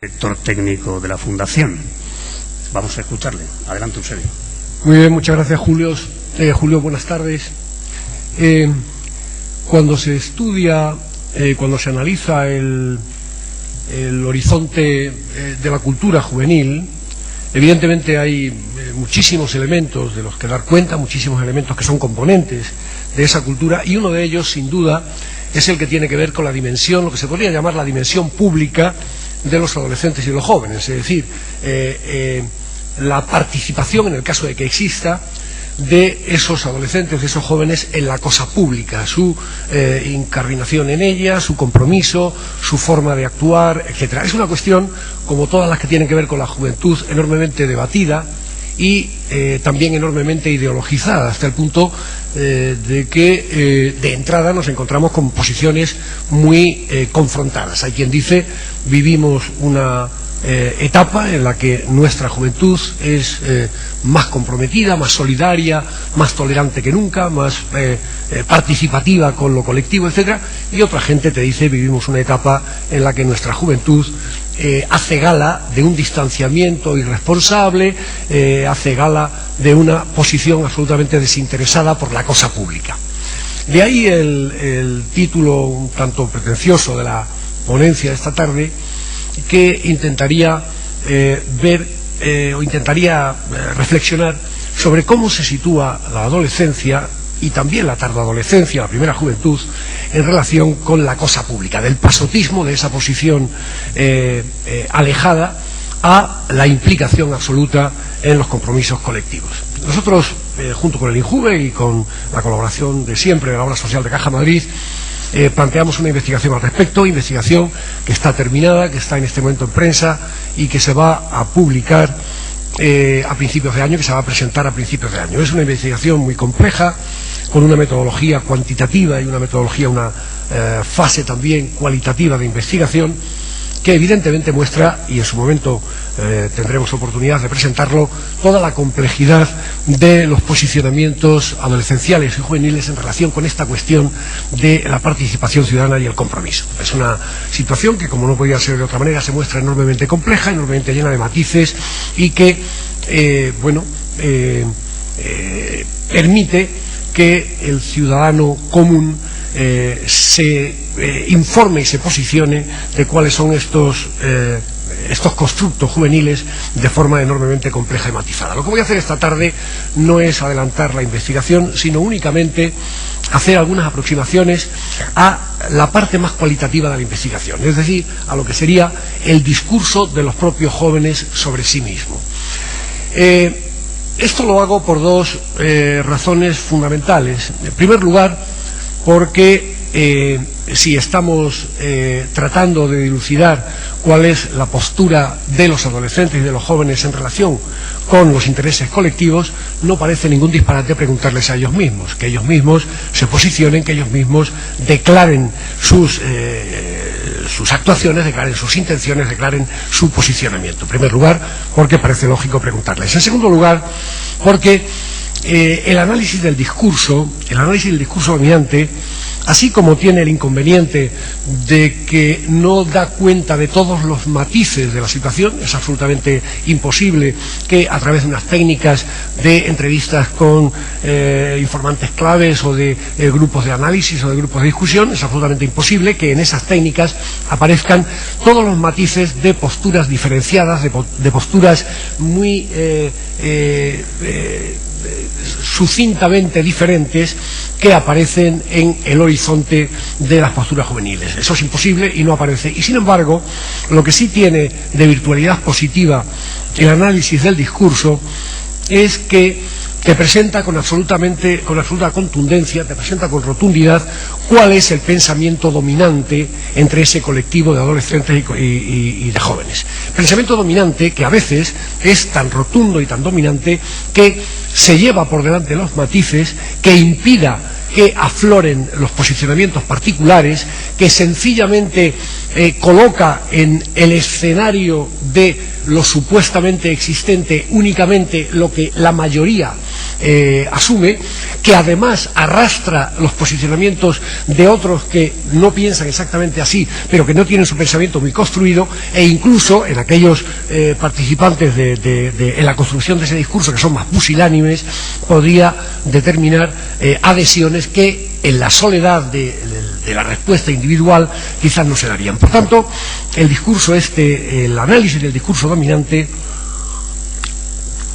Director técnico de la Fundación. Vamos a escucharle. Adelante, Eusebio. Muy bien, muchas gracias, Julio. Julio, buenas tardes. Cuando se estudia, cuando se analiza el horizonte de la cultura juvenil, evidentemente hay muchísimos elementos de los que dar cuenta, muchísimos elementos que son componentes de esa cultura, y uno de ellos, sin duda, es el que tiene que ver con la dimensión, lo que se podría llamar la dimensión pública de los adolescentes y los jóvenes, es decir, la participación, en el caso de que exista, de esos adolescentes, de esos jóvenes en la cosa pública, su incardinación en ella, su compromiso, su forma de actuar, etcétera. Es una cuestión, como todas las que tienen que ver con la juventud, enormemente debatida y también enormemente ideologizada, hasta el punto de que de entrada nos encontramos con posiciones muy confrontadas. Hay quien dice: vivimos una etapa en la que nuestra juventud es más comprometida, más solidaria, más tolerante que nunca, más participativa con lo colectivo, etcétera, y otra gente te dice: vivimos una etapa en la que nuestra juventud hace gala de un distanciamiento irresponsable, hace gala de una posición absolutamente desinteresada por la cosa pública. De ahí el título un tanto pretencioso de la ponencia de esta tarde, que intentaría reflexionar sobre cómo se sitúa la adolescencia y también la tardoadolescencia, la primera juventud, en relación con la cosa pública, del pasotismo de esa posición alejada a la implicación absoluta en los compromisos colectivos. Nosotros, junto con el INJUVE y con la colaboración de siempre de la obra social de Caja Madrid, planteamos una investigación al respecto, investigación que está terminada, que está en este momento en prensa y que se va a publicar a principios de año, que se va a presentar a principios de año. Es una investigación muy compleja, con una metodología cuantitativa y una metodología, una fase también cualitativa de investigación, que evidentemente muestra, y en su momento tendremos oportunidad de presentarlo, toda la complejidad de los posicionamientos adolescenciales y juveniles en relación con esta cuestión de la participación ciudadana y el compromiso. Es una situación que, como no podía ser de otra manera, se muestra enormemente compleja, enormemente llena de matices y que, permite que el ciudadano común se informe y se posicione de cuáles son estos constructos juveniles de forma enormemente compleja y matizada. Lo que voy a hacer esta tarde no es adelantar la investigación, sino únicamente hacer algunas aproximaciones a la parte más cualitativa de la investigación, es decir, a lo que sería el discurso de los propios jóvenes sobre sí mismos. Esto lo hago por dos razones fundamentales. En primer lugar, porque si estamos tratando de dilucidar cuál es la postura de los adolescentes y de los jóvenes en relación con los intereses colectivos, no parece ningún disparate preguntarles a ellos mismos, que ellos mismos se posicionen, que ellos mismos declaren sus actuaciones, declaren sus intenciones, declaren su posicionamiento. En primer lugar, porque parece lógico preguntarles. En segundo lugar, porque el análisis del discurso dominante, así como tiene el inconveniente de que no da cuenta de todos los matices de la situación, es absolutamente imposible que a través de unas técnicas de entrevistas con informantes claves o de grupos de análisis o de grupos de discusión, es absolutamente imposible que en esas técnicas aparezcan todos los matices de posturas diferenciadas, de posturas muy sucintamente diferentes que aparecen en el horizonte de las posturas juveniles. Eso es imposible y no aparece. Y sin embargo, lo que sí tiene de virtualidad positiva el análisis del discurso es que te presenta con absoluta contundencia, te presenta con rotundidad cuál es el pensamiento dominante entre ese colectivo de adolescentes y de jóvenes. Pensamiento dominante que a veces es tan rotundo y tan dominante que se lleva por delante los matices, que impida que afloren los posicionamientos particulares, que sencillamente coloca en el escenario de lo supuestamente existente únicamente lo que la mayoría asume, que además arrastra los posicionamientos de otros que no piensan exactamente así, pero que no tienen su pensamiento muy construido, e incluso en aquellos participantes en la construcción de ese discurso que son más pusilánimes, podría determinar adhesiones que en la soledad de la respuesta individual quizás no se darían. Por tanto, el análisis del discurso dominante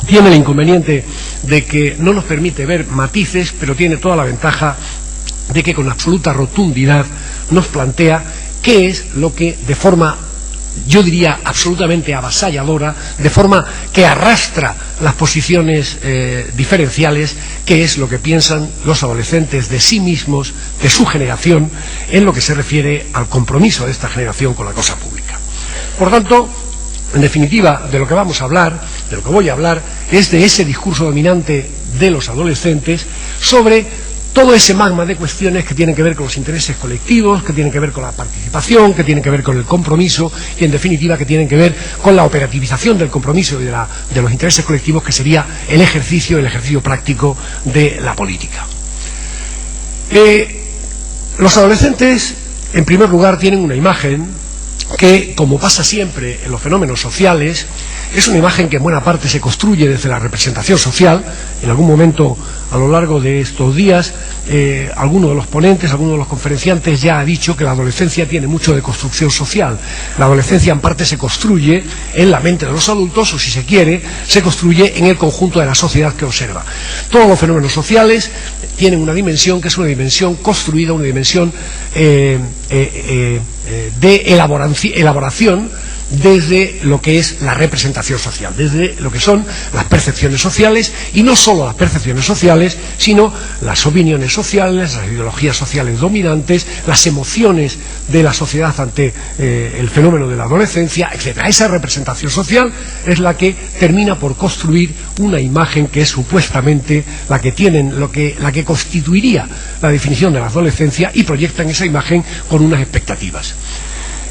tiene el inconveniente de que no nos permite ver matices, pero tiene toda la ventaja de que con absoluta rotundidad nos plantea qué es lo que de forma, yo diría, absolutamente avasalladora, de forma que arrastra las posiciones diferenciales, qué es lo que piensan los adolescentes de sí mismos, de su generación, en lo que se refiere al compromiso de esta generación con la cosa pública. Por tanto, en definitiva, de lo que vamos a hablar, de lo que voy a hablar, es de ese discurso dominante de los adolescentes sobre todo ese magma de cuestiones que tienen que ver con los intereses colectivos, que tienen que ver con la participación, que tienen que ver con el compromiso y, en definitiva, que tienen que ver con la operativización del compromiso y de los intereses colectivos, que sería el ejercicio práctico de la política. Los adolescentes, en primer lugar, tienen una imagen que, como pasa siempre en los fenómenos sociales, es una imagen que en buena parte se construye desde la representación social. En algún momento a lo largo de estos días alguno de los ponentes, alguno de los conferenciantes ya ha dicho que la adolescencia tiene mucho de construcción social. La adolescencia en parte se construye en la mente de los adultos, o si se quiere, se construye en el conjunto de la sociedad que observa. Todos los fenómenos sociales tienen una dimensión que es una dimensión construida, una dimensión de elaboración desde lo que es la representación social, desde lo que son las percepciones sociales, y no solo las percepciones sociales, sino las opiniones sociales, las ideologías sociales dominantes, las emociones de la sociedad ante el fenómeno de la adolescencia, etc. Esa representación social es la que termina por construir una imagen que es supuestamente la que constituiría la definición de la adolescencia, y proyectan esa imagen con unas expectativas.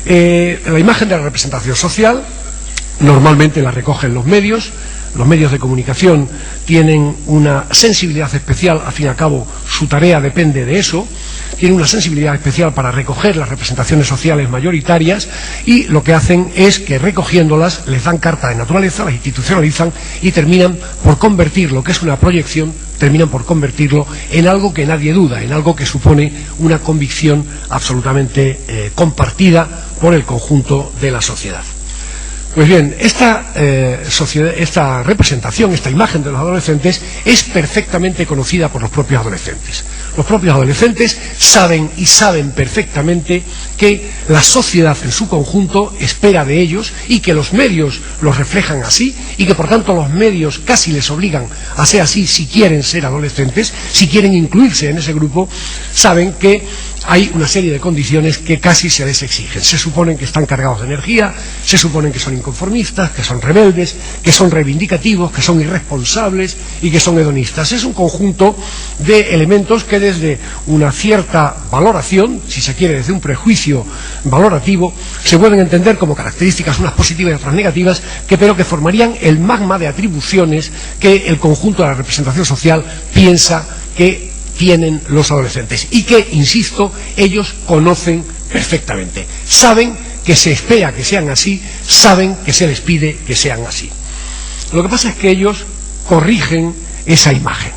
La imagen de la representación social normalmente la recogen los medios de comunicación tienen una sensibilidad especial, al fin y al cabo su tarea depende de eso, tienen una sensibilidad especial para recoger las representaciones sociales mayoritarias, y lo que hacen es que, recogiéndolas, les dan carta de naturaleza, las institucionalizan y terminan por convertir lo que es una proyección, terminan por convertirlo en algo que nadie duda, en algo que supone una convicción absolutamente compartida por el conjunto de la sociedad. Pues bien, esta representación, esta imagen de los adolescentes es perfectamente conocida por los propios adolescentes. Los propios adolescentes saben perfectamente que la sociedad en su conjunto espera de ellos, y que los medios los reflejan así, y que por tanto los medios casi les obligan a ser así si quieren ser adolescentes, si quieren incluirse en ese grupo. Saben que hay una serie de condiciones que casi se les exigen. Se suponen que están cargados de energía, se suponen que son inconformistas, que son rebeldes, que son reivindicativos, que son irresponsables y que son hedonistas. Es un conjunto de elementos que, desde una cierta valoración, si se quiere desde un prejuicio valorativo, se pueden entender como características, unas positivas y otras negativas, pero que formarían el magma de atribuciones que el conjunto de la representación social piensa que tienen los adolescentes, y que, insisto, ellos conocen perfectamente. Saben que se espera que sean así, saben que se les pide que sean así. Lo que pasa es que ellos corrigen esa imagen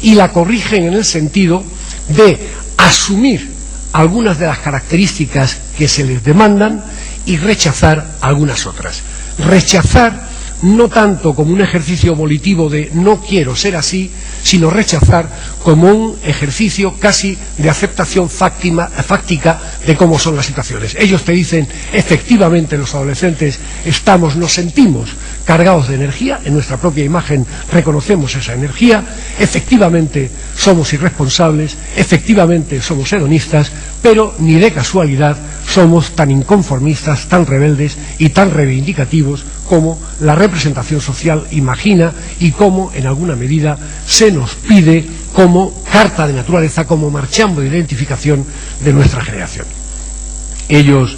y la corrigen en el sentido de asumir algunas de las características que se les demandan y rechazar algunas otras. Rechazar no tanto como un ejercicio volitivo de no quiero ser así, sino rechazar como un ejercicio casi de aceptación fáctica de cómo son las situaciones. Ellos te dicen, efectivamente los adolescentes nos sentimos cargados de energía, en nuestra propia imagen reconocemos esa energía, efectivamente somos irresponsables, efectivamente somos hedonistas, pero ni de casualidad somos tan inconformistas, tan rebeldes y tan reivindicativos como la representación social imagina, y como en alguna medida se nos pide como carta de naturaleza, como marchamo de identificación de nuestra generación. Ellos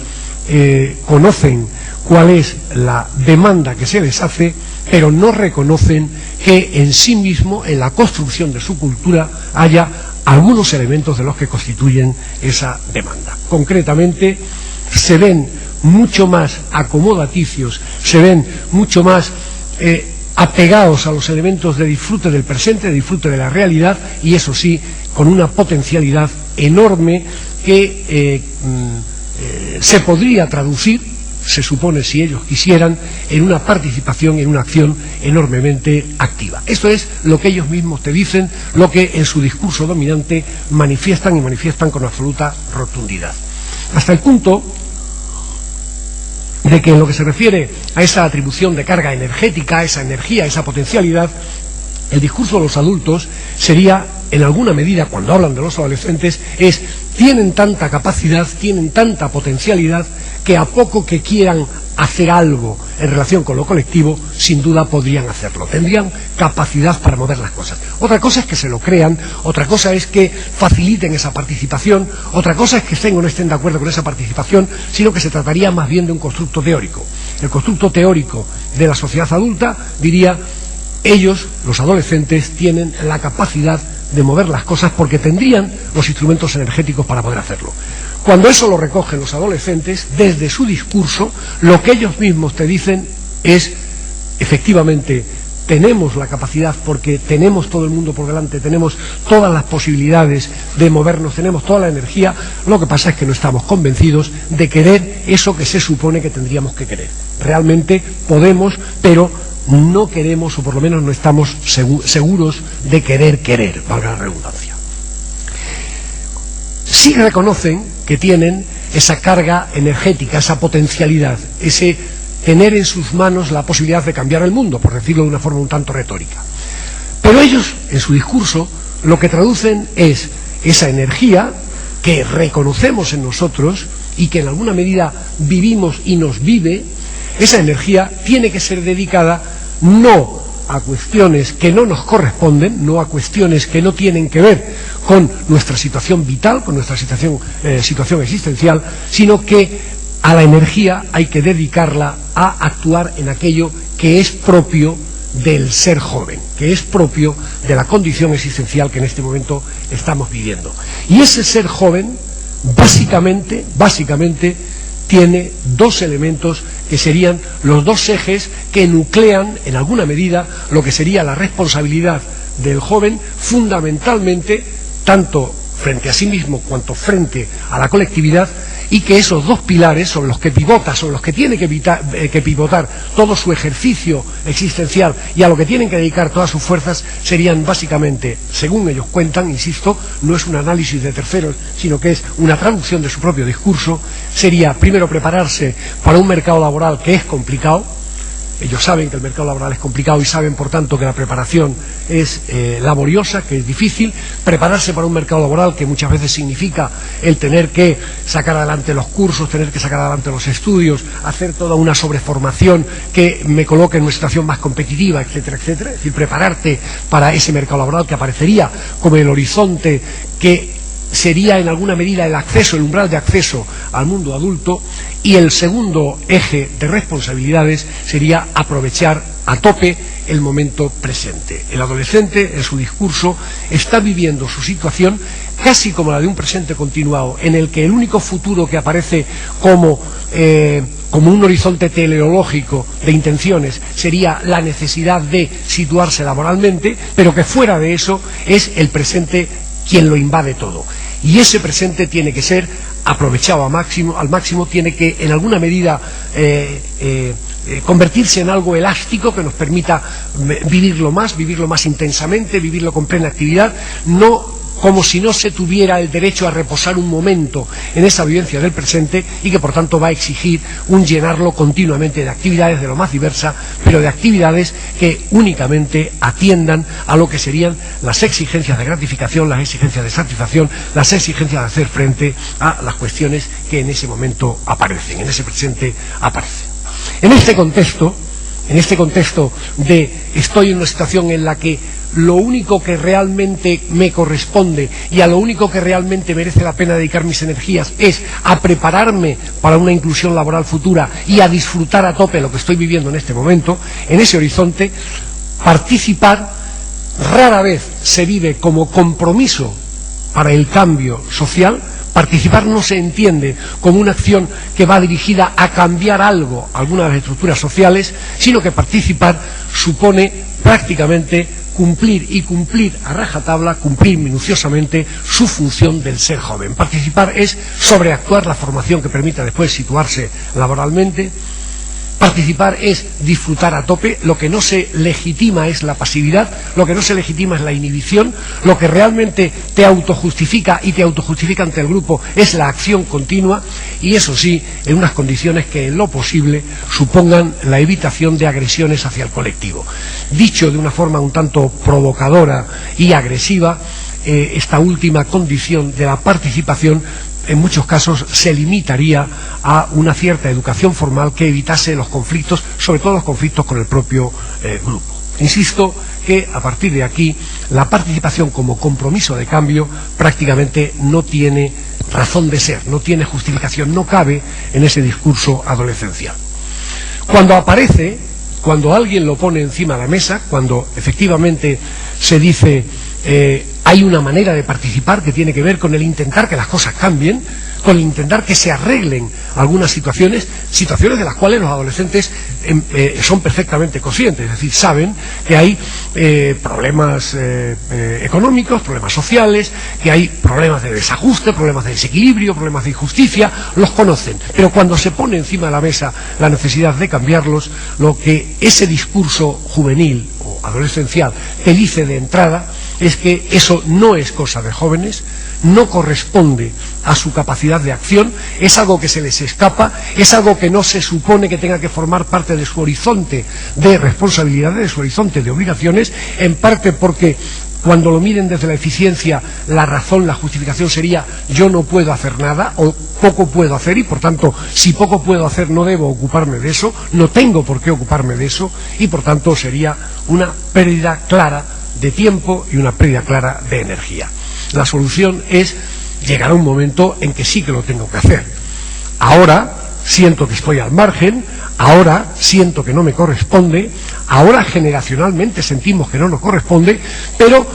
conocen cuál es la demanda que se les hace, pero no reconocen que en sí mismo, en la construcción de su cultura, haya algunos elementos de los que constituyen esa demanda. Concretamente, se ven mucho más acomodaticios, se ven mucho más apegados a los elementos de disfrute del presente, de disfrute de la realidad, y eso sí, con una potencialidad enorme que se podría traducir, se supone, si ellos quisieran, en una participación, en una acción enormemente activa. Esto es lo que ellos mismos te dicen, lo que en su discurso dominante manifiestan, y manifiestan con absoluta rotundidad. Hasta el punto de que en lo que se refiere a esa atribución de carga energética, a esa energía, a esa potencialidad, el discurso de los adultos sería, en alguna medida, cuando hablan de los adolescentes, tienen tanta capacidad, tienen tanta potencialidad, que a poco que quieran hacer algo en relación con lo colectivo, sin duda podrían hacerlo. Tendrían capacidad para mover las cosas. Otra cosa es que se lo crean, otra cosa es que faciliten esa participación, otra cosa es que estén o no estén de acuerdo con esa participación, sino que se trataría más bien de un constructo teórico. El constructo teórico de la sociedad adulta diría: ellos, los adolescentes, tienen la capacidad de mover las cosas porque tendrían los instrumentos energéticos para poder hacerlo. Cuando eso lo recogen los adolescentes, desde su discurso, lo que ellos mismos te dicen es, efectivamente, tenemos la capacidad porque tenemos todo el mundo por delante, tenemos todas las posibilidades de movernos, tenemos toda la energía, lo que pasa es que no estamos convencidos de querer eso que se supone que tendríamos que querer. Realmente podemos, pero no queremos, o por lo menos no estamos seguros de querer, valga la redundancia. Sí reconocen que tienen esa carga energética, esa potencialidad, ese tener en sus manos la posibilidad de cambiar el mundo, por decirlo de una forma un tanto retórica. Pero ellos, en su discurso, lo que traducen es esa energía que reconocemos en nosotros y que en alguna medida vivimos y nos vive. Esa energía tiene que ser dedicada no a cuestiones que no nos corresponden, no a cuestiones que no tienen que ver con nuestra situación vital, con nuestra situación existencial, sino que a la energía hay que dedicarla a actuar en aquello que es propio del ser joven, que es propio de la condición existencial que en este momento estamos viviendo. Y ese ser joven, básicamente, tiene dos elementos que serían los dos ejes que nuclean en alguna medida lo que sería la responsabilidad del joven, fundamentalmente tanto frente a sí mismo cuanto frente a la colectividad, y que esos dos pilares sobre los que pivota, sobre los que tiene que pivotar todo su ejercicio existencial y a lo que tienen que dedicar todas sus fuerzas, serían básicamente, según ellos cuentan, insisto, no es un análisis de terceros, sino que es una traducción de su propio discurso, sería primero prepararse para un mercado laboral que es complicado. Ellos saben que el mercado laboral es complicado y saben, por tanto, que la preparación es laboriosa, que es difícil. Prepararse para un mercado laboral que muchas veces significa el tener que sacar adelante los cursos, tener que sacar adelante los estudios, hacer toda una sobreformación que me coloque en una situación más competitiva, etcétera, etcétera. Es decir, prepararte para ese mercado laboral que aparecería como el horizonte que sería en alguna medida el acceso, el umbral de acceso al mundo adulto. Y el segundo eje de responsabilidades sería aprovechar a tope el momento presente. El adolescente, en su discurso, está viviendo su situación casi como la de un presente continuado, en el que el único futuro que aparece como un horizonte teleológico de intenciones sería la necesidad de situarse laboralmente, pero que fuera de eso es el presente quien lo invade todo. Y ese presente tiene que ser aprovechado al máximo, tiene que en alguna medida convertirse en algo elástico que nos permita vivirlo más intensamente, vivirlo con plena actividad, no como si no se tuviera el derecho a reposar un momento en esa vivencia del presente, y que por tanto va a exigir un llenarlo continuamente de actividades de lo más diversa, pero de actividades que únicamente atiendan a lo que serían las exigencias de gratificación, las exigencias de satisfacción, las exigencias de hacer frente a las cuestiones que en ese momento aparecen, en ese presente aparecen. En este contexto, en este contexto de estoy en una situación en la que lo único que realmente me corresponde y a lo único que realmente merece la pena dedicar mis energías es a prepararme para una inclusión laboral futura y a disfrutar a tope lo que estoy viviendo en este momento, en ese horizonte, participar rara vez se vive como compromiso para el cambio social. Participar no se entiende como una acción que va dirigida a cambiar algo, algunas de las estructuras sociales, sino que participar supone prácticamente cumplir a rajatabla, cumplir minuciosamente su función del ser joven. Participar es sobreactuar la formación que permita después situarse laboralmente. Participar es disfrutar a tope. Lo que no se legitima es la pasividad, lo que no se legitima es la inhibición, lo que realmente te autojustifica y te autojustifica ante el grupo es la acción continua, y eso sí, en unas condiciones que en lo posible supongan la evitación de agresiones hacia el colectivo. Dicho de una forma un tanto provocadora y agresiva, esta última condición de la participación en muchos casos se limitaría a una cierta educación formal que evitase los conflictos, sobre todo los conflictos con el propio grupo. Insisto que a partir de aquí la participación como compromiso de cambio prácticamente no tiene razón de ser, no tiene justificación, no cabe en ese discurso adolescencial. Cuando aparece, cuando alguien lo pone encima de la mesa, cuando efectivamente se dice hay una manera de participar que tiene que ver con el intentar que las cosas cambien, con el intentar que se arreglen algunas situaciones de las cuales los adolescentes son perfectamente conscientes, es decir, saben que hay problemas económicos, problemas sociales, que hay problemas de desajuste, problemas de desequilibrio, problemas de injusticia, los conocen, pero cuando se pone encima de la mesa la necesidad de cambiarlos, lo que ese discurso juvenil o adolescencial te dice de entrada es que eso no es cosa de jóvenes, no corresponde a su capacidad de acción, es algo que se les escapa, es algo que no se supone que tenga que formar parte de su horizonte de responsabilidades, de su horizonte de obligaciones, en parte porque cuando lo miren desde la eficiencia, la razón, la justificación sería yo no puedo hacer nada o poco puedo hacer y por tanto si poco puedo hacer no debo ocuparme de eso, no tengo por qué ocuparme de eso y por tanto sería una pérdida clara de tiempo y una pérdida clara de energía. La solución es llegar a un momento en que sí que lo tengo que hacer. Ahora siento que estoy al margen, ahora siento que no me corresponde, ahora generacionalmente sentimos que no nos corresponde, pero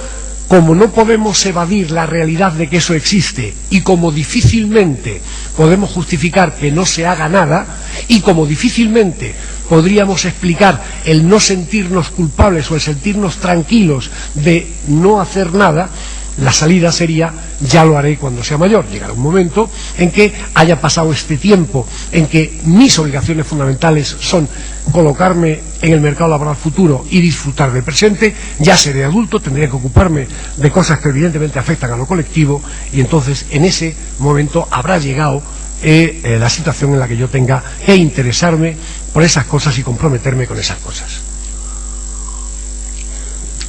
como no podemos evadir la realidad de que eso existe y como difícilmente podemos justificar que no se haga nada y como difícilmente podríamos explicar el no sentirnos culpables o el sentirnos tranquilos de no hacer nada, la salida sería ya lo haré cuando sea mayor. Llegará un momento en que haya pasado este tiempo, en que mis obligaciones fundamentales son colocarme en el mercado laboral futuro y disfrutar del presente, ya seré adulto, tendré que ocuparme de cosas que evidentemente afectan a lo colectivo y entonces en ese momento habrá llegado la situación en la que yo tenga que interesarme por esas cosas y comprometerme con esas cosas.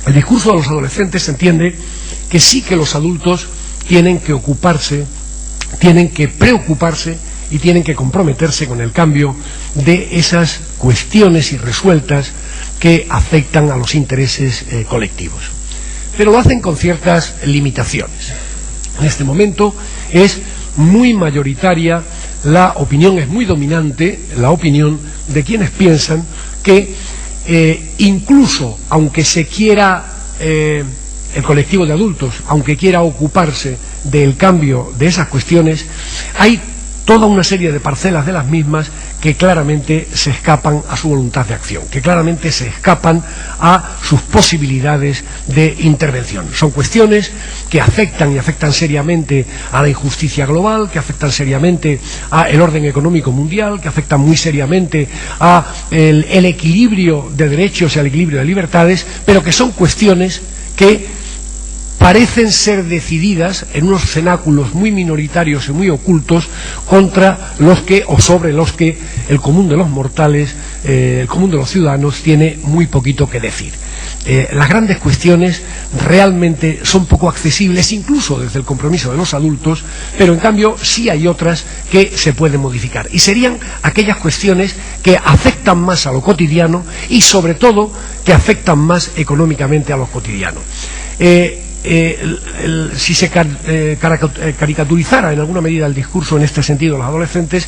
El discurso de los adolescentes se entiende que sí que los adultos tienen que ocuparse, tienen que preocuparse y tienen que comprometerse con el cambio de esas cuestiones irresueltas que afectan a los intereses colectivos. Pero lo hacen con ciertas limitaciones. En este momento es muy mayoritaria la opinión, es muy dominante la opinión de quienes piensan que incluso aunque se quiera el colectivo de adultos, aunque quiera ocuparse del cambio de esas cuestiones, hay toda una serie de parcelas de las mismas que claramente se escapan a su voluntad de acción, que claramente se escapan a sus posibilidades de intervención. Son cuestiones que afectan y afectan seriamente a la injusticia global, que afectan seriamente al orden económico mundial, que afectan muy seriamente a el equilibrio de derechos y al equilibrio de libertades, pero que son cuestiones que parecen ser decididas en unos cenáculos muy minoritarios y muy ocultos contra los que, o sobre los que, el común de los mortales el común de los ciudadanos tiene muy poquito que decir. Las grandes cuestiones realmente son poco accesibles, incluso desde el compromiso de los adultos, pero en cambio sí hay otras que se pueden modificar. Y serían aquellas cuestiones que afectan más a lo cotidiano y sobre todo que afectan más económicamente a los cotidianos. Si se caricaturizara en alguna medida el discurso en este sentido de los adolescentes,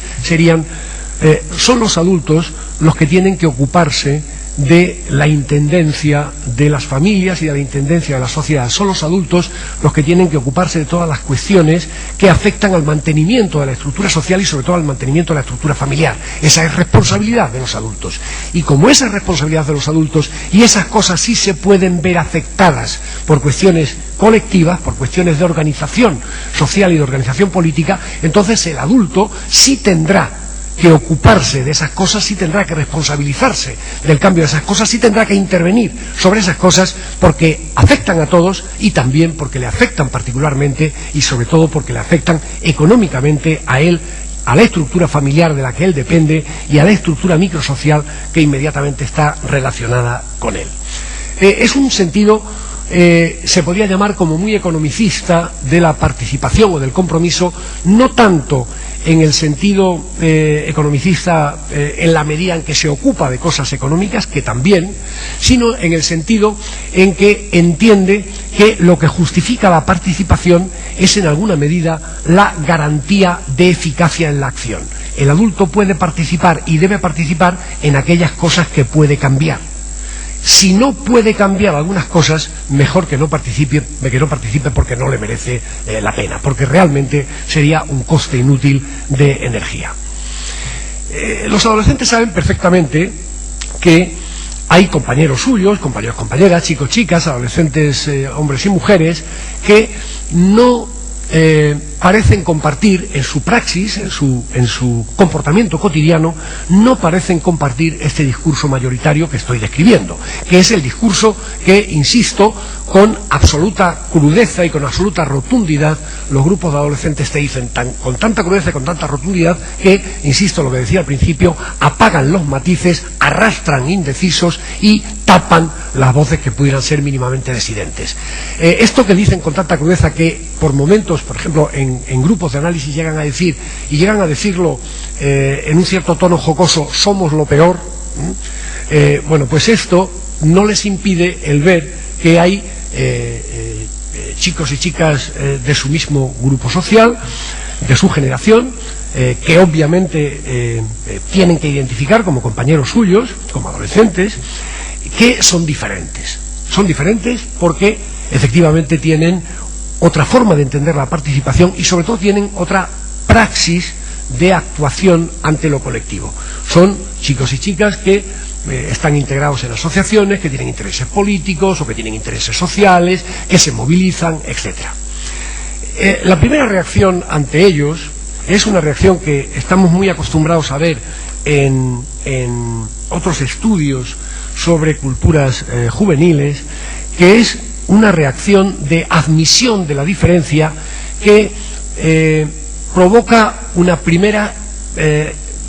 son los adultos los que tienen que ocuparse de la intendencia de las familias y de la intendencia de la sociedad. Son los adultos los que tienen que ocuparse de todas las cuestiones que afectan al mantenimiento de la estructura social y sobre todo al mantenimiento de la estructura familiar. Esa es responsabilidad de los adultos. Y como esa es responsabilidad de los adultos y esas cosas sí se pueden ver afectadas por cuestiones colectivas, por cuestiones de organización social y de organización política, entonces el adulto sí tendrá que ocuparse de esas cosas, sí tendrá que responsabilizarse del cambio de esas cosas, sí tendrá que intervenir sobre esas cosas porque afectan a todos y también porque le afectan particularmente y sobre todo porque le afectan económicamente a él, a la estructura familiar de la que él depende y a la estructura microsocial que inmediatamente está relacionada con él. Es un sentido, se podría llamar como muy economicista de la participación o del compromiso, no tanto en el sentido economicista en la medida en que se ocupa de cosas económicas, que también, sino en el sentido en que entiende que lo que justifica la participación es en alguna medida la garantía de eficacia en la acción. El adulto puede participar y debe participar en aquellas cosas que puede cambiar. Si no puede cambiar algunas cosas, mejor que no participe porque no le merece la pena, porque realmente sería un coste inútil de energía. Los adolescentes saben perfectamente que hay compañeros suyos, compañeros, compañeras, chicos, chicas, adolescentes, hombres y mujeres, que no parecen compartir en su praxis, en su comportamiento cotidiano, no parecen compartir este discurso mayoritario que estoy describiendo, que es el discurso que, insisto, con absoluta crudeza y con absoluta rotundidad, los grupos de adolescentes te dicen con tanta crudeza y con tanta rotundidad que, insisto, lo que decía al principio, apagan los matices, arrastran indecisos y tapan las voces que pudieran ser mínimamente disidentes. Esto que dicen con tanta crudeza que por momentos, por ejemplo, en grupos de análisis llegan a decir, y llegan a decirlo en un cierto tono jocoso, somos lo peor, bueno, pues esto no les impide el ver que hay chicos y chicas de su mismo grupo social, de su generación, que obviamente tienen que identificar como compañeros suyos, como adolescentes, que son diferentes. Son diferentes porque efectivamente tienen otra forma de entender la participación y sobre todo tienen otra praxis de actuación ante lo colectivo. Son chicos y chicas que están integrados en asociaciones, que tienen intereses políticos o que tienen intereses sociales, que se movilizan, etc. La primera reacción ante ellos es una reacción que estamos muy acostumbrados a ver en otros estudios sobre culturas juveniles, que es una reacción de admisión de la diferencia que provoca una primera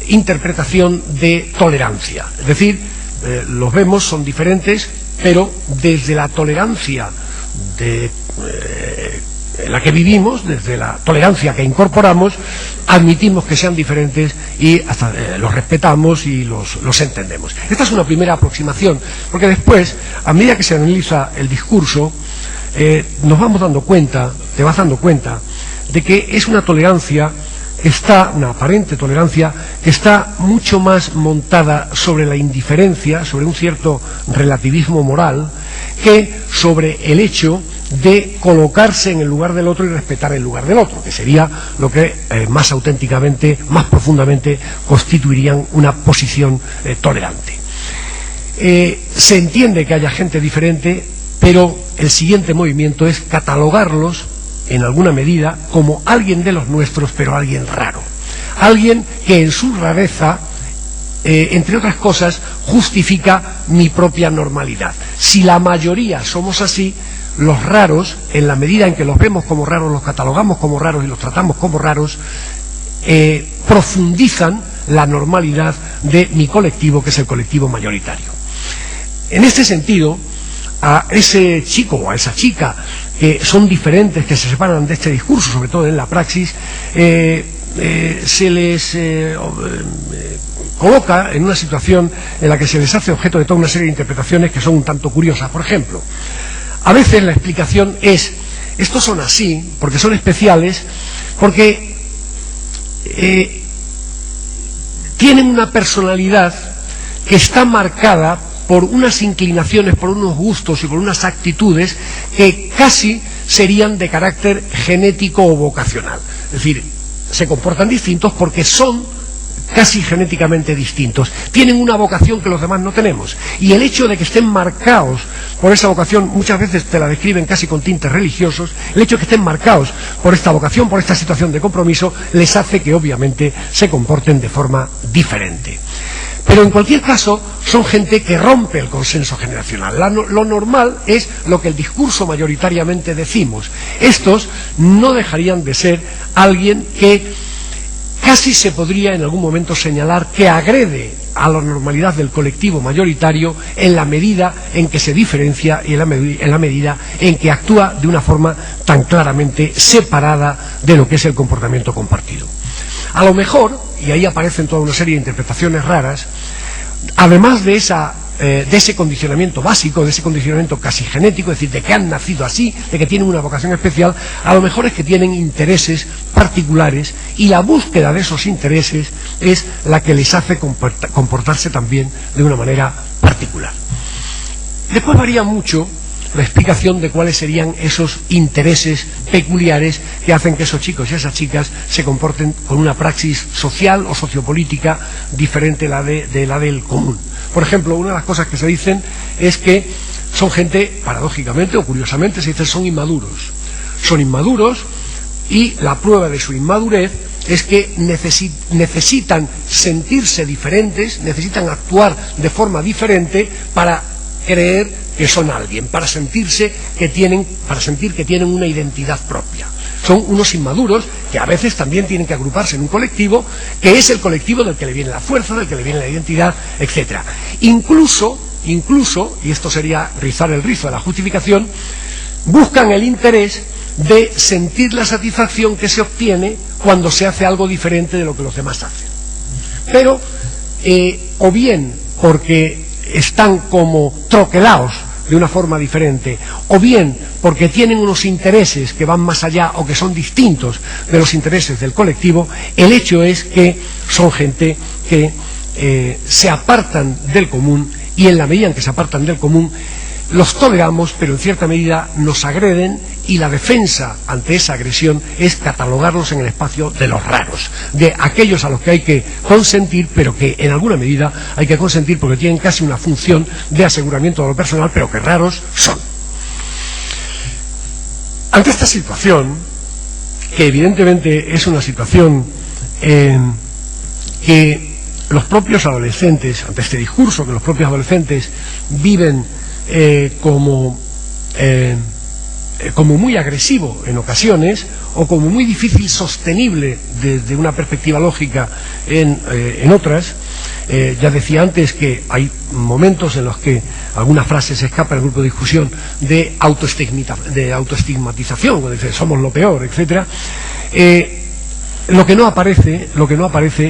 interpretación de tolerancia. Es decir, los vemos, son diferentes, pero desde la tolerancia de la que vivimos, desde la tolerancia que incorporamos, admitimos que sean diferentes y hasta los respetamos y los entendemos. Esta es una primera aproximación, porque después, a medida que se analiza el discurso, nos vamos dando cuenta, te vas dando cuenta, de que es una tolerancia que está, una aparente tolerancia, que está mucho más montada sobre la indiferencia, sobre un cierto relativismo moral, que sobre el hecho de colocarse en el lugar del otro y respetar el lugar del otro, que sería lo que más auténticamente, más profundamente constituirían una posición tolerante. Se entiende que haya gente diferente, pero el siguiente movimiento es catalogarlos en alguna medida como alguien de los nuestros, pero alguien raro, alguien que en su rareza, entre otras cosas, justifica mi propia normalidad. Si la mayoría somos así, los raros, en la medida en que los vemos como raros, los catalogamos como raros y los tratamos como raros, profundizan la normalidad de mi colectivo, que es el colectivo mayoritario. En este sentido, a ese chico o a esa chica que son diferentes, que se separan de este discurso, sobre todo en la praxis, se les coloca en una situación en la que se les hace objeto de toda una serie de interpretaciones que son un tanto curiosas. Por ejemplo, a veces la explicación es: estos son así porque son especiales, porque tienen una personalidad que está marcada por unas inclinaciones, por unos gustos y por unas actitudes que casi serían de carácter genético o vocacional. Es decir, se comportan distintos porque son casi genéticamente distintos, tienen una vocación que los demás no tenemos, y el hecho de que estén marcados por esa vocación, muchas veces te la describen casi con tintes religiosos, el hecho de que estén marcados por esta vocación, por esta situación de compromiso, les hace que obviamente se comporten de forma diferente. Pero en cualquier caso son gente que rompe el consenso generacional. Lo normal es lo que el discurso mayoritariamente decimos. Estos no dejarían de ser alguien que casi se podría en algún momento señalar que agrede a la normalidad del colectivo mayoritario en la medida en que se diferencia y en la medida en que actúa de una forma tan claramente separada de lo que es el comportamiento compartido. A lo mejor, y ahí aparecen toda una serie de interpretaciones raras, además de ese condicionamiento básico, de ese condicionamiento casi genético, es decir, de que han nacido así, de que tienen una vocación especial, a lo mejor es que tienen intereses particulares y la búsqueda de esos intereses es la que les hace comportarse también de una manera particular. Después varía mucho la explicación de cuáles serían esos intereses peculiares que hacen que esos chicos y esas chicas se comporten con una praxis social o sociopolítica diferente de la del común. Por ejemplo, una de las cosas que se dicen es que son gente, paradójicamente o curiosamente, se dice son inmaduros. Son inmaduros y la prueba de su inmadurez es que necesitan sentirse diferentes, necesitan actuar de forma diferente para creer que son alguien, para sentir que tienen una identidad propia. Son unos inmaduros que a veces también tienen que agruparse en un colectivo, que es el colectivo del que le viene la fuerza, del que le viene la identidad, etc. Incluso, y esto sería rizar el rizo de la justificación, buscan el interés de sentir la satisfacción que se obtiene cuando se hace algo diferente de lo que los demás hacen. Pero, o bien porque están como troquelados de una forma diferente, o bien porque tienen unos intereses que van más allá o que son distintos de los intereses del colectivo, el hecho es que son gente que se apartan del común, y en la medida en que se apartan del común los toleramos, pero en cierta medida nos agreden, y la defensa ante esa agresión es catalogarlos en el espacio de los raros, de aquellos a los que hay que consentir, pero que en alguna medida hay que consentir porque tienen casi una función de aseguramiento de lo personal, pero que raros son. Ante esta situación, que evidentemente es una situación que los propios adolescentes, ante este discurso que los propios adolescentes viven como muy agresivo en ocasiones, o como muy difícil sostenible desde una perspectiva lógica en otras. Ya decía antes que hay momentos en los que alguna frase se escapa del grupo de discusión de autoestigmatización, cuando dice somos lo peor, etcétera. Lo que no aparece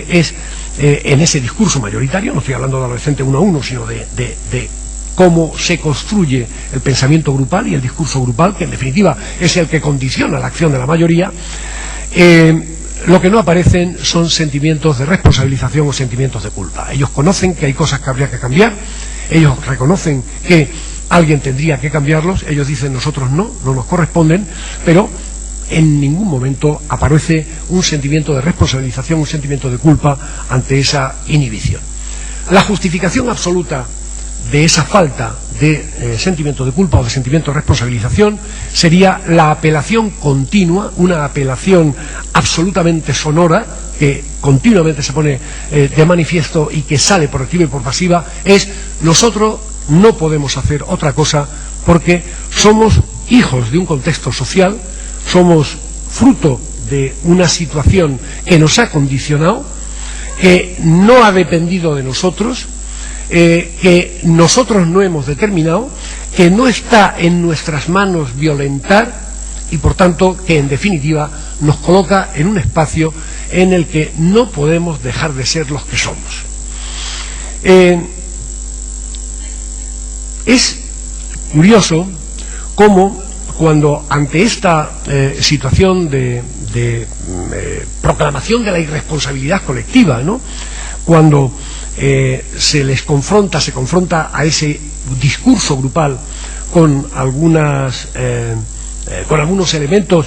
es en ese discurso mayoritario, no estoy hablando de adolescente uno a uno, sino de cómo se construye el pensamiento grupal y el discurso grupal, que en definitiva es el que condiciona la acción de la mayoría. Lo que no aparecen son sentimientos de responsabilización o sentimientos de culpa. Ellos conocen que hay cosas que habría que cambiar, ellos reconocen que alguien tendría que cambiarlos, ellos dicen nosotros no nos corresponden, pero en ningún momento aparece un sentimiento de responsabilización, un sentimiento de culpa ante esa inhibición. La justificación absoluta de esa falta de sentimiento de culpa o de sentimiento de responsabilización sería la apelación continua, una apelación absolutamente sonora que continuamente se pone de manifiesto y que sale por activa y por pasiva, es nosotros no podemos hacer otra cosa porque somos hijos de un contexto social, somos fruto de una situación que nos ha condicionado, que no ha dependido de nosotros, que nosotros no hemos determinado, que no está en nuestras manos violentar y, por tanto, que en definitiva nos coloca en un espacio en el que no podemos dejar de ser los que somos. Es curioso cómo, cuando ante esta situación de proclamación de la irresponsabilidad colectiva, ¿no?, cuando se confronta a ese discurso grupal con algunos elementos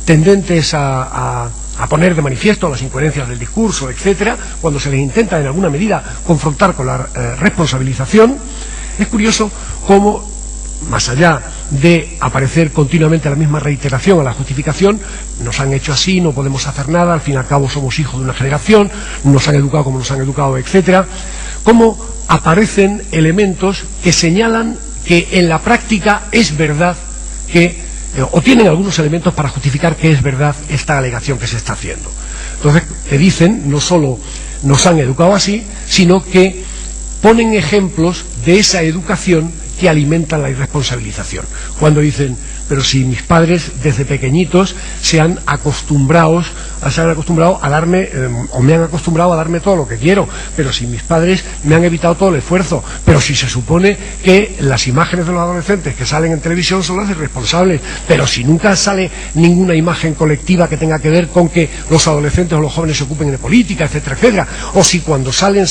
tendentes a poner de manifiesto las incoherencias del discurso, etcétera, cuando se les intenta en alguna medida confrontar con la responsabilización, es curioso cómo, más allá de aparecer continuamente la misma reiteración a la justificación, nos han hecho así, no podemos hacer nada, al fin y al cabo somos hijos de una generación, nos han educado como nos han educado, etcétera, cómo aparecen elementos que señalan que en la práctica es verdad que, o tienen algunos elementos para justificar que es verdad esta alegación que se está haciendo. Entonces, te dicen, no solo nos han educado así, sino que ponen ejemplos de esa educación que alimentan la irresponsabilización. Cuando dicen, pero si mis padres desde pequeñitos se han acostumbrado a darme, o me han acostumbrado a darme todo lo que quiero, pero si mis padres me han evitado todo el esfuerzo, pero si se supone que las imágenes de los adolescentes que salen en televisión son las irresponsables, pero si nunca sale ninguna imagen colectiva que tenga que ver con que los adolescentes o los jóvenes se ocupen de política, etcétera, etcétera, o si cuando salen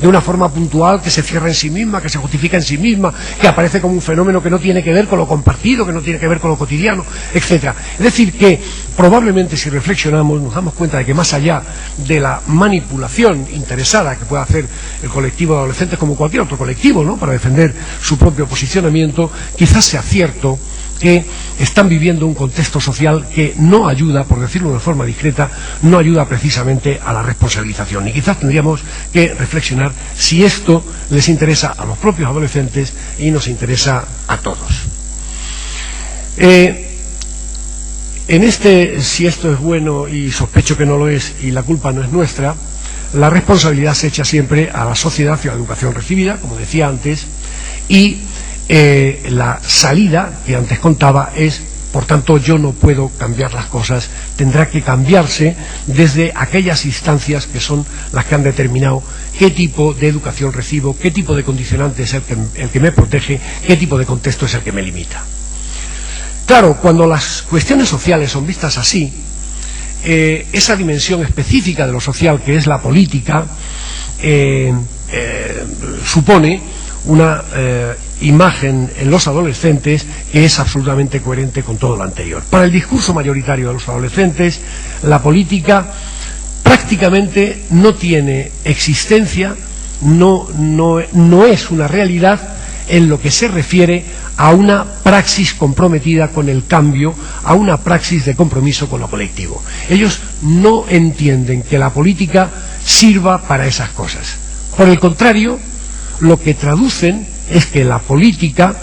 de una forma puntual que se cierra en sí misma, que se justifica en sí misma, que aparece como un fenómeno que no tiene que ver con lo compartido, que no tiene que ver con lo cotidiano, etcétera. Es decir, que probablemente, si reflexionamos, nos damos cuenta de que más allá de la manipulación interesada que pueda hacer el colectivo de adolescentes, como cualquier otro colectivo, ¿no?, para defender su propio posicionamiento, quizás sea cierto que están viviendo un contexto social que no ayuda, por decirlo de forma discreta, no ayuda precisamente a la responsabilización. Y quizás tendríamos que reflexionar si esto les interesa a los propios adolescentes y nos interesa a todos. Si esto es bueno, y sospecho que no lo es, y la culpa no es nuestra, la responsabilidad se echa siempre a la sociedad y a la educación recibida, como decía antes, y la salida que antes contaba es, por tanto, yo no puedo cambiar las cosas, tendrá que cambiarse desde aquellas instancias que son las que han determinado qué tipo de educación recibo, qué tipo de condicionante es el que me protege, qué tipo de contexto es el que me limita. Claro, cuando las cuestiones sociales son vistas así, esa dimensión específica de lo social que es la política supone una imagen en los adolescentes que es absolutamente coherente con todo lo anterior. Para el discurso mayoritario de los adolescentes, la política prácticamente no tiene existencia, no es una realidad en lo que se refiere a una praxis comprometida con el cambio, a una praxis de compromiso con lo colectivo. Ellos no entienden que la política sirva para esas cosas. Por el contrario, lo que traducen es que la política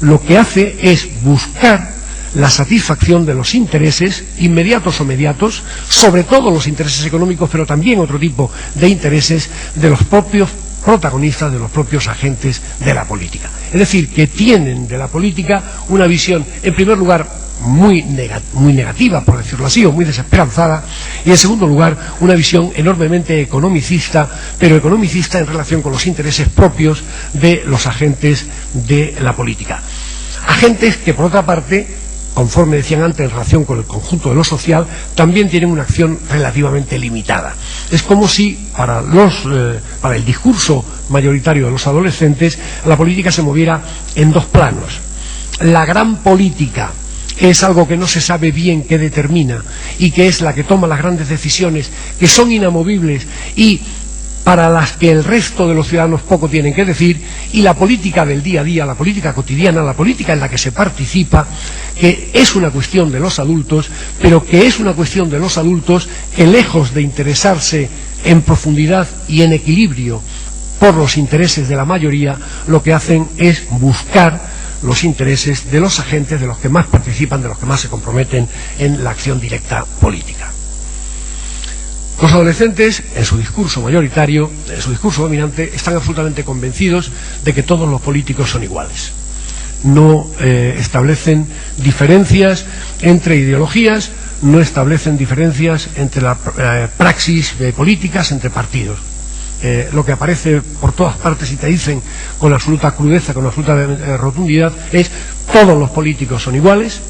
lo que hace es buscar la satisfacción de los intereses inmediatos o mediatos, sobre todo los intereses económicos, pero también otro tipo de intereses de los propios protagonistas, de los propios agentes de la política. Es decir, que tienen de la política una visión, en primer lugar, muy negativa, por decirlo así, o muy desesperanzada, y en segundo lugar, una visión enormemente economicista, pero economicista en relación con los intereses propios de los agentes de la política. Agentes que, por otra parte, conforme decían antes, en relación con el conjunto de lo social, también tienen una acción relativamente limitada. Es como si para el discurso mayoritario de los adolescentes la política se moviera en dos planos. La gran política, que es algo que no se sabe bien qué determina y que es la que toma las grandes decisiones, que son inamovibles y para las que el resto de los ciudadanos poco tienen que decir, y la política del día a día, la política cotidiana, la política en la que se participa, que es una cuestión de los adultos, pero que es una cuestión de los adultos que, lejos de interesarse en profundidad y en equilibrio por los intereses de la mayoría, lo que hacen es buscar los intereses de los agentes, de los que más participan, de los que más se comprometen en la acción directa política. Los adolescentes, en su discurso mayoritario, en su discurso dominante, están absolutamente convencidos de que todos los políticos son iguales. No establecen diferencias entre ideologías, no establecen diferencias entre la praxis políticas, entre partidos. Lo que aparece por todas partes y te dicen con absoluta crudeza, con absoluta rotundidad, es: todos los políticos son iguales,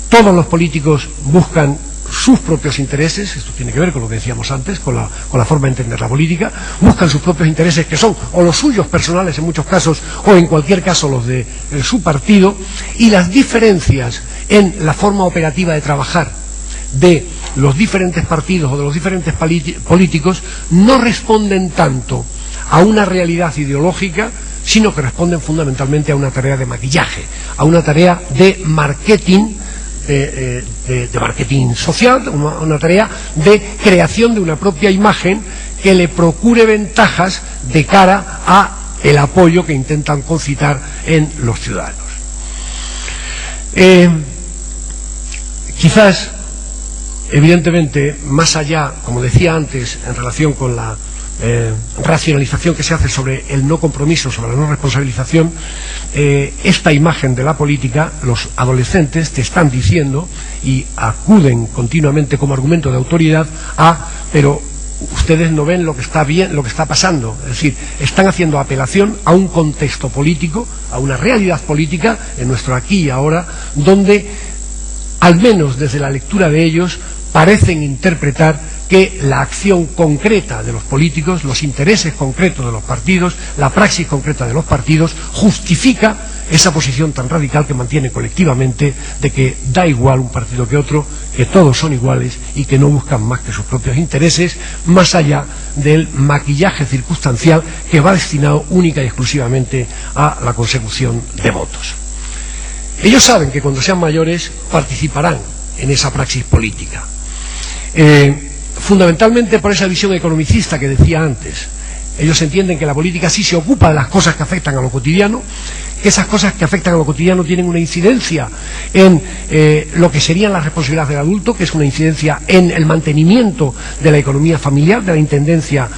todos los políticos buscan sus propios intereses. Esto tiene que ver con lo que decíamos antes, con la forma de entender la política. Buscan sus propios intereses, que son o los suyos personales en muchos casos, o en cualquier caso los de su partido, y las diferencias en la forma operativa de trabajar de los diferentes partidos o de los diferentes políticos no responden tanto a una realidad ideológica, sino que responden fundamentalmente a una tarea de maquillaje, a una tarea de marketing, de marketing social, una tarea de creación de una propia imagen que le procure ventajas de cara a el apoyo que intentan concitar en los ciudadanos. Quizás, evidentemente, más allá, como decía antes, en relación con la racionalización que se hace sobre el no compromiso, sobre la no responsabilización, esta imagen de la política, los adolescentes te están diciendo, y acuden continuamente como argumento de autoridad pero ustedes no ven lo que está bien, lo que está pasando. Es decir, están haciendo apelación a un contexto político, a una realidad política en nuestro aquí y ahora, donde, al menos desde la lectura de ellos, parecen interpretar que la acción concreta de los políticos, los intereses concretos de los partidos, la praxis concreta de los partidos, justifica esa posición tan radical que mantienen colectivamente de que da igual un partido que otro, que todos son iguales y que no buscan más que sus propios intereses, más allá del maquillaje circunstancial que va destinado única y exclusivamente a la consecución de votos. Ellos saben que cuando sean mayores participarán en esa praxis política. Fundamentalmente por esa visión economicista que decía antes. Ellos entienden que la política sí se ocupa de las cosas que afectan a lo cotidiano, que esas cosas que afectan a lo cotidiano tienen una incidencia en lo que serían las responsabilidades del adulto, que es una incidencia en el mantenimiento de la economía familiar, de la intendencia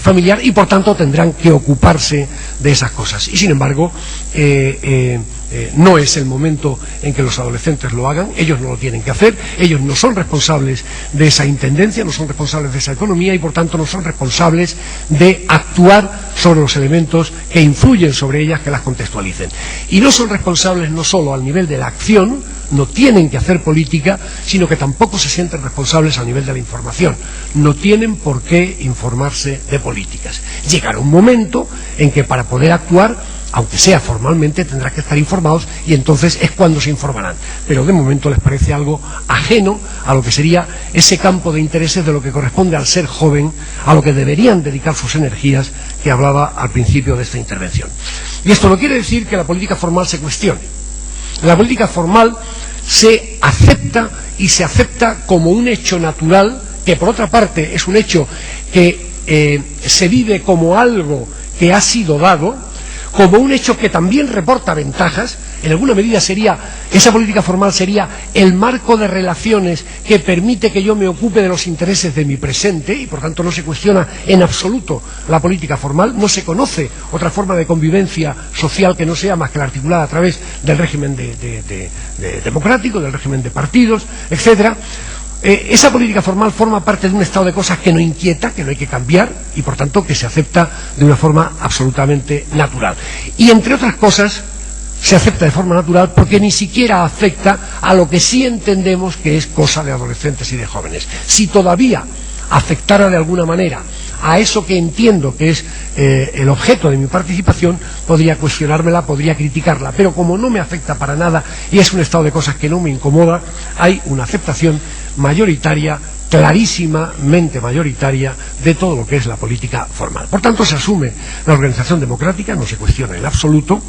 familiar, y por tanto tendrán que ocuparse de esas cosas. Y sin embargo, no es el momento en que los adolescentes lo hagan. Ellos no lo tienen que hacer, ellos no son responsables de esa intendencia, no son responsables de esa economía y por tanto no son responsables de actuar sobre los elementos que influyen sobre ellas, que las contextualicen. Y no son responsables no solo al nivel de la acción, no tienen que hacer política, sino que tampoco se sienten responsables a nivel de la información. No tienen por qué informarse de políticas. Llegará un momento en que para poder actuar, aunque sea formalmente, tendrán que estar informados y entonces es cuando se informarán. Pero de momento les parece algo ajeno a lo que sería ese campo de intereses de lo que corresponde al ser joven, a lo que deberían dedicar sus energías, que hablaba al principio de esta intervención. Y esto no quiere decir que la política formal se cuestione. La política formal se acepta y se acepta como un hecho natural, que por otra parte es un hecho que se vive como algo que ha sido dado, como un hecho que también reporta ventajas. En alguna medida esa política formal sería el marco de relaciones que permite que yo me ocupe de los intereses de mi presente, y por tanto no se cuestiona en absoluto la política formal. No se conoce otra forma de convivencia social que no sea más que la articulada a través del régimen democrático, del régimen de partidos, etcétera. Esa política formal forma parte de un estado de cosas que no inquieta, que no hay que cambiar y por tanto que se acepta de una forma absolutamente natural. Y entre otras cosas se acepta de forma natural porque ni siquiera afecta a lo que sí entendemos que es cosa de adolescentes y de jóvenes. Si todavía afectara de alguna manera a eso que entiendo que es el objeto de mi participación, podría cuestionármela, podría criticarla, pero como no me afecta para nada y es un estado de cosas que no me incomoda, hay una aceptación mayoritaria, clarísimamente mayoritaria, de todo lo que es la política formal. Por tanto, se asume la organización democrática, no se cuestiona en absoluto,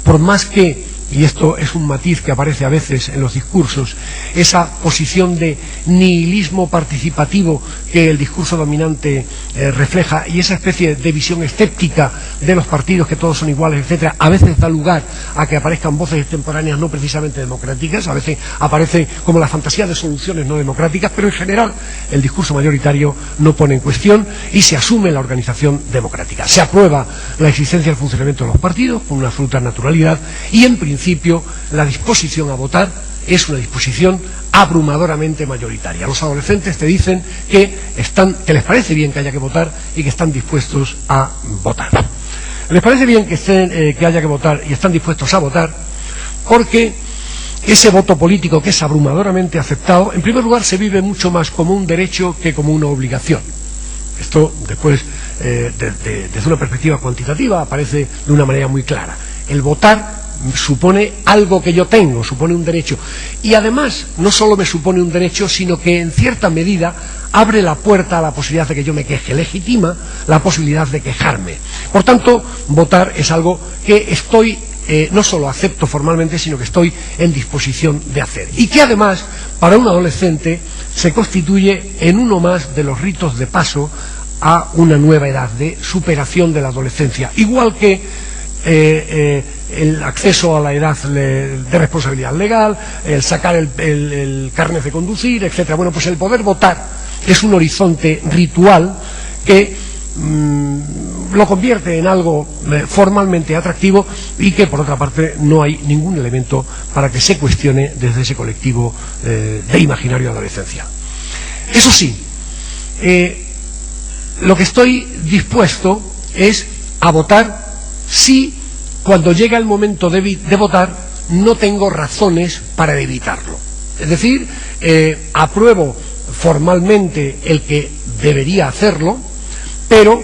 por más que y esto es un matiz que aparece a veces en los discursos, esa posición de nihilismo participativo que el discurso dominante refleja, y esa especie de visión escéptica de los partidos, que todos son iguales, etcétera, a veces da lugar a que aparezcan voces extemporáneas no precisamente democráticas, a veces aparece como la fantasía de soluciones no democráticas, pero en general el discurso mayoritario no pone en cuestión y se asume la organización democrática. Se aprueba la existencia y el funcionamiento de los partidos con una absoluta naturalidad, y en principio la disposición a votar es una disposición abrumadoramente mayoritaria. Los adolescentes te dicen que les parece bien que haya que votar y que están dispuestos a votar. Les parece bien que haya que votar y están dispuestos a votar porque ese voto político, que es abrumadoramente aceptado, en primer lugar se vive mucho más como un derecho que como una obligación. Esto después, desde una perspectiva cuantitativa, aparece de una manera muy clara. El votar supone algo que yo tengo, supone un derecho, y además no solo me supone un derecho, sino que en cierta medida abre la puerta a la posibilidad de que yo me queje, legitima la posibilidad de quejarme. Por tanto, votar es algo que estoy, no solo acepto formalmente, sino que estoy en disposición de hacer, y que además para un adolescente se constituye en uno más de los ritos de paso a una nueva edad de superación de la adolescencia, igual que el acceso a la edad de responsabilidad legal, el sacar el carnet de conducir, etcétera. Bueno, pues el poder votar es un horizonte ritual que lo convierte en algo formalmente atractivo, y que por otra parte no hay ningún elemento para que se cuestione desde ese colectivo de imaginario adolescencia. Eso sí, lo que estoy dispuesto es a votar si cuando llega el momento de votar no tengo razones para evitarlo. Es decir, apruebo formalmente el que debería hacerlo, pero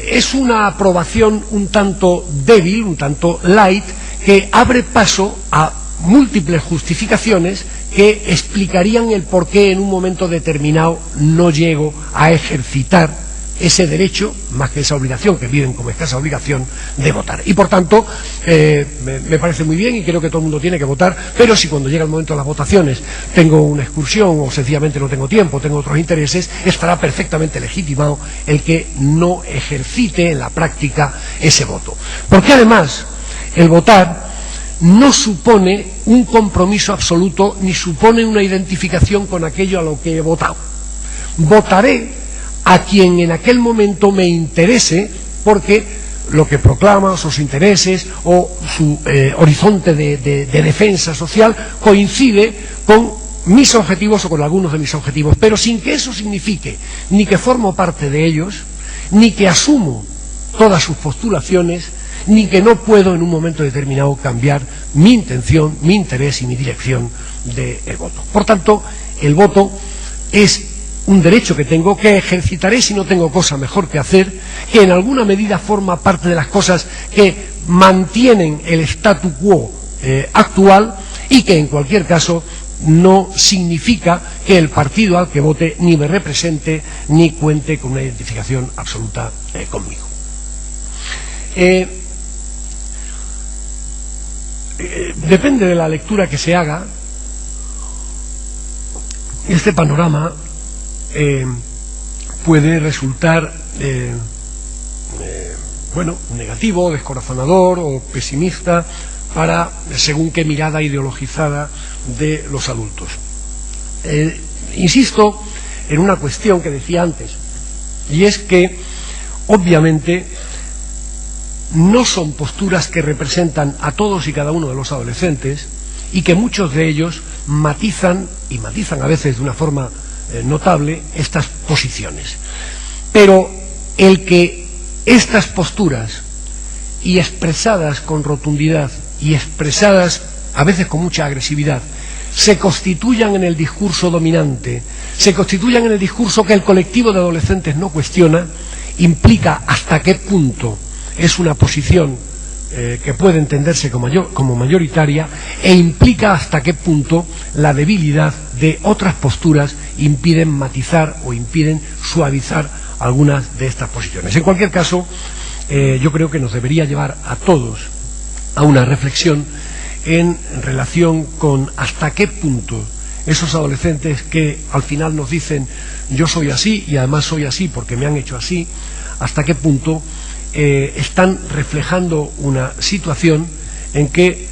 es una aprobación un tanto débil, un tanto light, que abre paso a múltiples justificaciones que explicarían el por qué en un momento determinado no llego a ejercitar ese derecho, más que esa obligación, que viven como escasa obligación, de votar. Y por tanto, me parece muy bien y creo que todo el mundo tiene que votar, pero si cuando llega el momento de las votaciones tengo una excursión o sencillamente no tengo tiempo, tengo otros intereses, estará perfectamente legitimado el que no ejercite en la práctica ese voto. Porque además, el votar no supone un compromiso absoluto ni supone una identificación con aquello a lo que he votado. Votaré a quien en aquel momento me interese, porque lo que proclama, sus intereses o su horizonte de defensa social coincide con mis objetivos o con algunos de mis objetivos, pero sin que eso signifique ni que formo parte de ellos, ni que asumo todas sus postulaciones, ni que no puedo en un momento determinado cambiar mi intención, mi interés y mi dirección del voto. Por tanto, el voto es un derecho que tengo, que ejercitaré si no tengo cosa mejor que hacer, que en alguna medida forma parte de las cosas que mantienen el statu quo actual, y que en cualquier caso no significa que el partido al que vote ni me represente ni cuente con una identificación absoluta conmigo. Depende de la lectura que se haga, este panorama puede resultar negativo, descorazonador o pesimista para según qué mirada ideologizada de los adultos. Insisto en una cuestión que decía antes, y es que obviamente no son posturas que representan a todos y cada uno de los adolescentes, y que muchos de ellos matizan a veces de una forma notable estas posiciones. Pero el que estas posturas, y expresadas con rotundidad y expresadas a veces con mucha agresividad, se constituyan en el discurso dominante, se constituyan en el discurso que el colectivo de adolescentes no cuestiona, implica hasta qué punto es una posición que puede entenderse como mayoritaria, e implica hasta qué punto la debilidad de otras posturas impiden matizar o impiden suavizar algunas de estas posiciones. En cualquier caso, yo creo que nos debería llevar a todos a una reflexión en relación con hasta qué punto esos adolescentes que al final nos dicen yo soy así y además soy así porque me han hecho así, hasta qué punto están reflejando una situación en que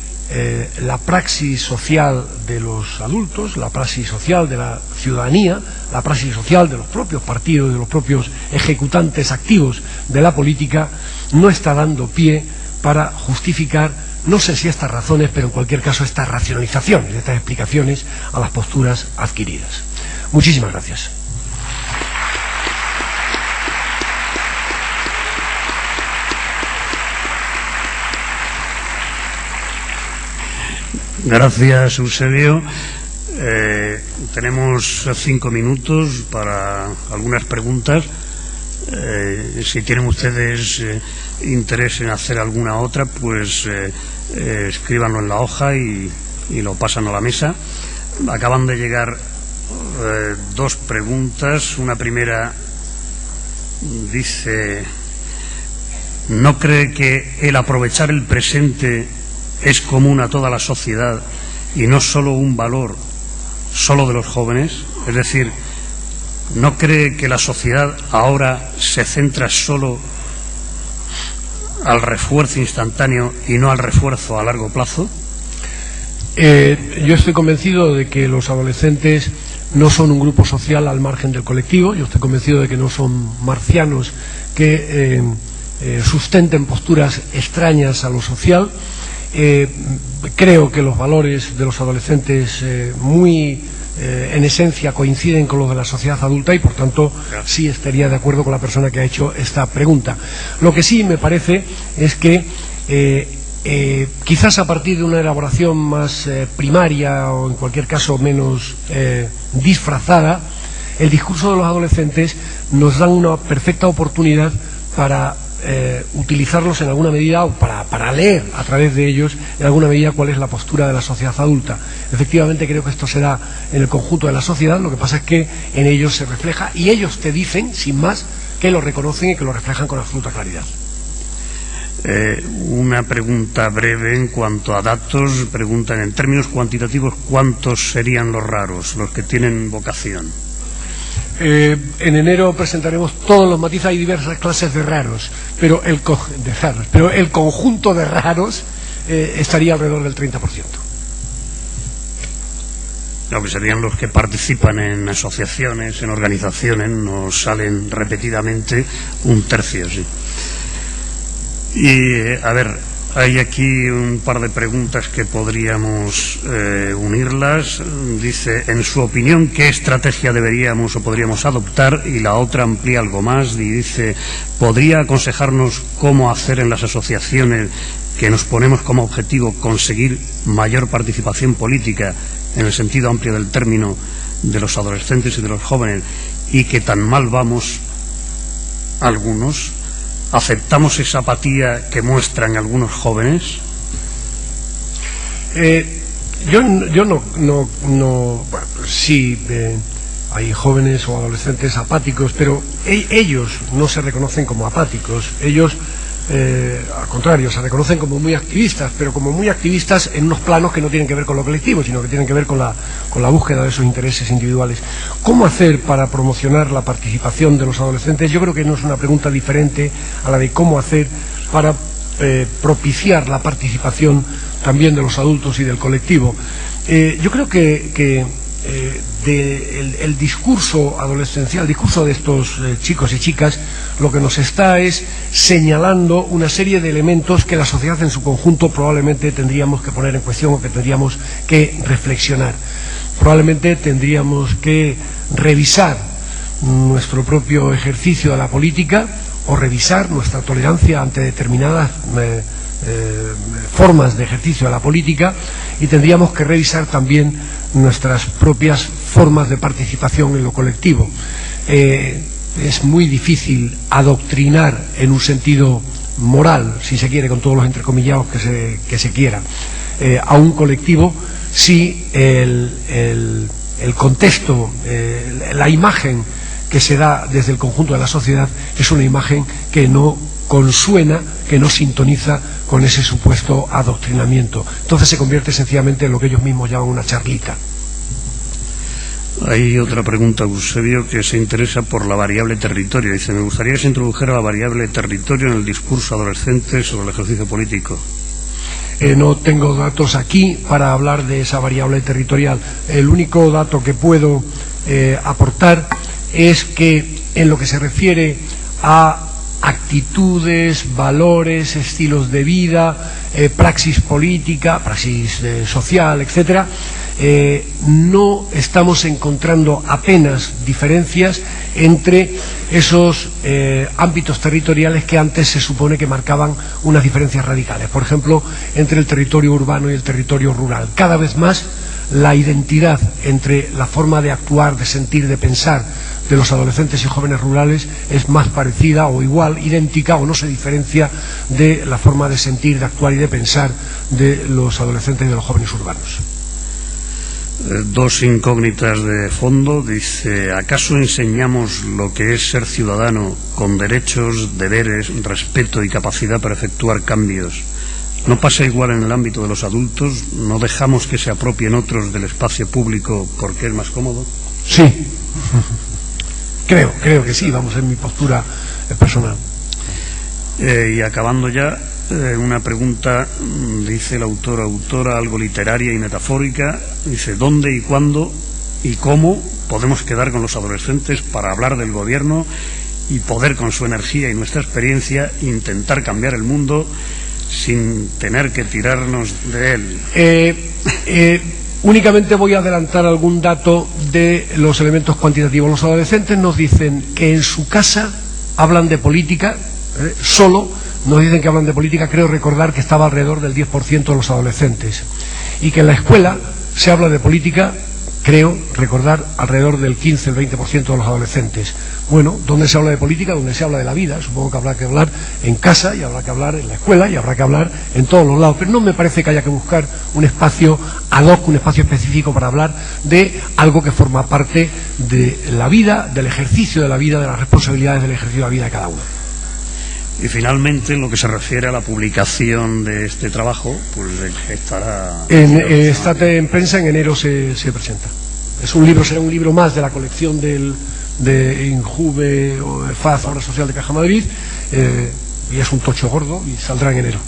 la praxis social de los adultos, la praxis social de la ciudadanía, la praxis social de los propios partidos, de los propios ejecutantes activos de la política, no está dando pie para justificar, no sé si estas razones, pero en cualquier caso estas racionalizaciones, estas explicaciones a las posturas adquiridas. Muchísimas gracias. Gracias, Eusebio. Tenemos 5 minutos para algunas preguntas. Si tienen ustedes interés en hacer alguna otra, pues escríbanlo en la hoja y lo pasan a la mesa. Acaban de llegar 2 preguntas. Una primera dice: ¿no cree que el aprovechar el presente es común a toda la sociedad y no solo un valor solo de los jóvenes? Es decir, ¿no cree que la sociedad ahora se centra solo al refuerzo instantáneo y no al refuerzo a largo plazo? Yo estoy convencido de que los adolescentes no son un grupo social al margen del colectivo. Yo estoy convencido de que no son marcianos que sustenten posturas extrañas a lo social. Creo que los valores de los adolescentes muy en esencia coinciden con los de la sociedad adulta y por tanto sí estaría de acuerdo con la persona que ha hecho esta pregunta. Lo que sí me parece es que quizás a partir de una elaboración más primaria o en cualquier caso menos disfrazada, el discurso de los adolescentes nos da una perfecta oportunidad para utilizarlos en alguna medida o para leer a través de ellos en alguna medida cuál es la postura de la sociedad adulta. Efectivamente creo que esto se da en el conjunto de la sociedad, lo que pasa es que en ellos se refleja y ellos te dicen, sin más, que lo reconocen y que lo reflejan con absoluta claridad. Una pregunta breve en cuanto a datos. Preguntan en términos cuantitativos ¿cuántos serían los raros, los que tienen vocación? En enero presentaremos todos los matices. Hay diversas clases de raros, pero el conjunto de raros estaría alrededor del 30%. No, que serían los que participan en asociaciones, en organizaciones, nos salen repetidamente un tercio, sí. Y, a ver, hay aquí un par de preguntas que podríamos unirlas. Dice, en su opinión, ¿qué estrategia deberíamos o podríamos adoptar? Y la otra amplía algo más y dice, ¿podría aconsejarnos cómo hacer en las asociaciones que nos ponemos como objetivo conseguir mayor participación política en el sentido amplio del término de los adolescentes y de los jóvenes y que tan mal vamos algunos? ¿Aceptamos esa apatía que muestran algunos jóvenes? Yo no bueno, sí, hay jóvenes o adolescentes apáticos, pero ellos no se reconocen como apáticos. Ellos, al contrario, se reconocen como muy activistas, pero como muy activistas en unos planos que no tienen que ver con lo colectivo, sino que tienen que ver con la búsqueda de sus intereses individuales. ¿Cómo hacer para promocionar la participación de los adolescentes? Yo creo que no es una pregunta diferente a la de cómo hacer para propiciar la participación también de los adultos y del colectivo. Yo creo que el discurso adolescencial, el discurso de estos chicos y chicas, lo que nos está es señalando una serie de elementos que la sociedad en su conjunto probablemente tendríamos que poner en cuestión o que tendríamos que reflexionar. Probablemente tendríamos que revisar nuestro propio ejercicio de la política o revisar nuestra tolerancia ante determinadas formas de ejercicio de la política y tendríamos que revisar también nuestras propias formas de participación en lo colectivo. Es muy difícil adoctrinar en un sentido moral, si se quiere, con todos los entrecomillados que se quiera, a un colectivo si el contexto, la imagen que se da desde el conjunto de la sociedad es una imagen que no consuena, que no sintoniza con ese supuesto adoctrinamiento. Entonces se convierte sencillamente en lo que ellos mismos llaman una charlita. Hay otra pregunta, Eusebio, que se interesa por la variable territorio. Dice, me gustaría que se introdujera la variable territorio en el discurso adolescente sobre el ejercicio político. No tengo datos aquí para hablar de esa variable territorial. El único dato que puedo aportar es que en lo que se refiere a actitudes, valores, estilos de vida, praxis política, praxis social, etcétera, no estamos encontrando apenas diferencias entre esos ámbitos territoriales que antes se supone que marcaban unas diferencias radicales. Por ejemplo, entre el territorio urbano y el territorio rural. Cada vez más la identidad entre la forma de actuar, de sentir, de pensar de los adolescentes y jóvenes rurales es más parecida o igual, idéntica o no se diferencia de la forma de sentir, de actuar y de pensar de los adolescentes y de los jóvenes urbanos. Dos incógnitas de fondo. Dice, ¿acaso enseñamos lo que es ser ciudadano con derechos, deberes, respeto y capacidad para efectuar cambios? ¿No pasa igual en el ámbito de los adultos? ¿No dejamos que se apropien otros del espacio público porque es más cómodo? Sí, creo que sí, vamos, en mi postura personal. Y acabando ya, una pregunta, dice el autor o autora, algo literaria y metafórica. Dice, ¿dónde y cuándo y cómo podemos quedar con los adolescentes para hablar del gobierno y poder, con su energía y nuestra experiencia, intentar cambiar el mundo sin tener que tirarnos de él? Únicamente voy a adelantar algún dato de los elementos cuantitativos. Los adolescentes nos dicen que en su casa hablan de política, solo nos dicen que hablan de política, creo recordar que estaba alrededor del 10% de los adolescentes, y que en la escuela se habla de política, creo recordar, alrededor del 15, el 20% de los adolescentes. Bueno, ¿dónde se habla de política? Donde se habla de la vida. Supongo que habrá que hablar en casa, y habrá que hablar en la escuela, y habrá que hablar en todos los lados. Pero no me parece que haya que buscar un espacio ad hoc, un espacio específico para hablar de algo que forma parte de la vida, del ejercicio de la vida, de las responsabilidades del ejercicio de la vida de cada uno. Y finalmente, en lo que se refiere a la publicación de este trabajo, pues estará... Está en prensa, en enero se presenta. Es un libro, será un libro más de la colección de Injuve o FAZ, Obra Social de Caja Madrid, y es un tocho gordo y saldrá en enero.